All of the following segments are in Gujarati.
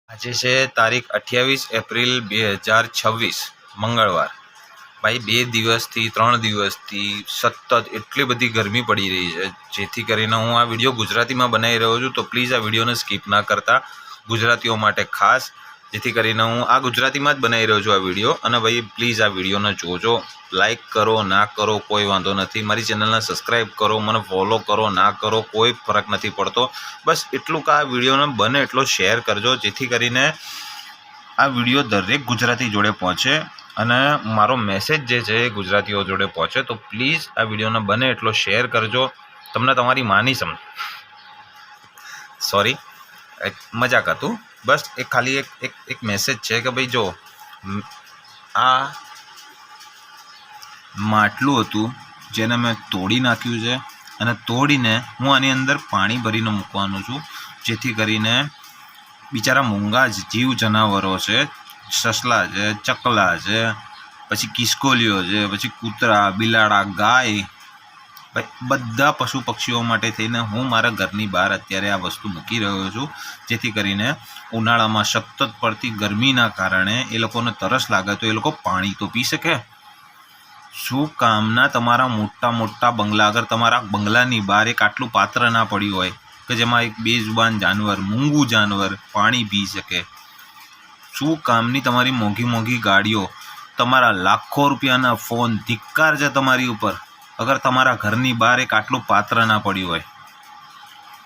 આજે છે તારીખ 28 એપ્રિલ 2026 મંગળવાર। ભાઈ 2 દિવસથી 3 દિવસથી સતત એટલી બધી ગરમી પડી રહી છે, જેથી કરીને હું આ વિડીયો ગુજરાતીમાં બનાવી રહ્યો છું। તો પ્લીઝ આ વિડીયોને સ્કીપ ના કરતા, ગુજરાતીઓ માટે ખાસ, જેથી કરીને હું આ ગુજરાતીમાં જ બનાવી રહ્યો છું આ વિડીયો। અને ભાઈ પ્લીઝ આ વિડીયોને જોજો, લાઈક કરો ના કરો કોઈ વાંધો નથી, મારી ચેનલને સબસ્ક્રાઈબ કરો, મને ફોલો કરો ના કરો કોઈ ફરક નથી પડતો, બસ એટલું કે આ વિડીયોને બને એટલો શેર કરજો, જેથી કરીને આ વિડીયો દરેક ગુજરાતી જોડે પહોંચે અને મારો મેસેજ જે છે એ ગુજરાતીઓ જોડે પહોંચે। તો પ્લીઝ આ વિડીયોને બને એટલો શેર કરજો। તમને તમારી માની સોરી એક મજાક હતું, બસ એક ખાલી એક મેસેજ છે કે ભાઈ જો આ માટલું હતું જેને મેં તોડી નાખ્યું છે અને તોડીને હું આની અંદર પાણી ભરીને મૂકવાનું છું, જેથી કરીને બિચારા મૂંગા જીવ જનાવરો છે, સસલા છે, ચકલા છે, પછી કિસકોલીઓ છે, પછી કૂતરા, બિલાડા, ગાય, બધા પશુ પક્ષીઓ માટે થઈને હું મારા ઘરની બહાર અત્યારે આ વસ્તુ મૂકી રહ્યો છું, જેથી કરીને ઉનાળામાં સતત પડતી ગરમીના કારણે એ લોકોને તરસ લાગે તો એ લોકો પાણી તો પી શકે। શું કામના તમારા મોટા બંગલા, અગર તમારા બંગલાની બહાર એક આટલું પાત્ર ના પડ્યું હોય કે જેમાં એક બેજુબાન જાનવર, મૂંગું જાનવર પાણી પી શકે? શું કામની તમારી મોંઘી ગાડીઓ, તમારા લાખો રૂપિયાના ફોન, ધિક્કાર છે તમારી ઉપર, અગર તમારા ઘરની બહાર એક આટલું પાત્ર ના પડ્યું હોય?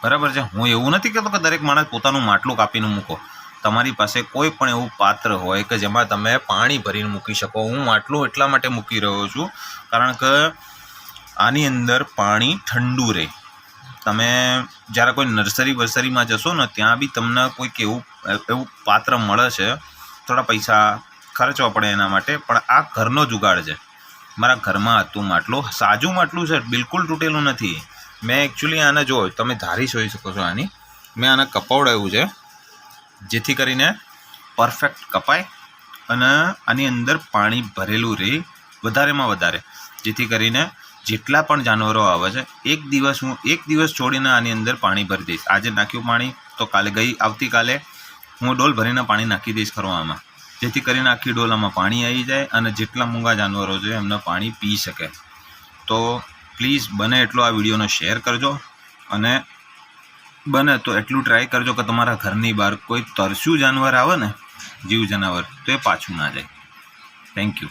બરાબર છે, હું એવું નથી કહેતો કે દરેક માણસ પોતાનું માટલું કાપીને મૂકો, તમારી પાસે કોઈ પણ એવું પાત્ર હોય કે જેમાં તમે પાણી ભરીને મૂકી શકો। હું માટલું એટલા માટે મૂકી રહ્યો છું કારણ કે આની અંદર પાણી ઠંડુ રહે। તમે જ્યારે કોઈ નર્સરીમાં જશો ને ત્યાં બી તમને કોઈક એવું પાત્ર મળે છે, થોડા પૈસા ખર્ચવા પડે એના માટે, પણ આ ઘરનો જુગાડ છે। મારા ઘરમાં હતું માટલું, સાજું માટલું છે, બિલકુલ તૂટેલું નથી। મેં એકચ્યુઅલી આને જો તમે ધારી જોઈ શકો છો, આની મેં આને કપાવડાવ્યું છે જેથી કરીને પરફેક્ટ કપાય અને આની અંદર પાણી ભરેલું રહે વધારેમાં વધારે, જેથી કરીને જેટલા પણ જાનવરો આવે છે એક દિવસ છોડીને આની અંદર પાણી ભરી દઈશ। આજે નાખ્યું પાણી તો આવતીકાલે હું ડોલ ભરીને પાણી નાખી દઈશ ખરો આમાં, જેથી કરીને આખી ડોલામાં પાણી આવી જાય અને જેટલા મૂંગા જાનવરો છે એમને પાણી પી શકે। તો પ્લીઝ બને એટલો આ વિડીયોને શેર કરજો અને બને તો એટલું ટ્રાય કરજો કે તમારા ઘરની બહાર કોઈ તરસ્યું જાનવર આવે ને, જીવ જનાવર, તો એ પાછું ના જાય। Thank you.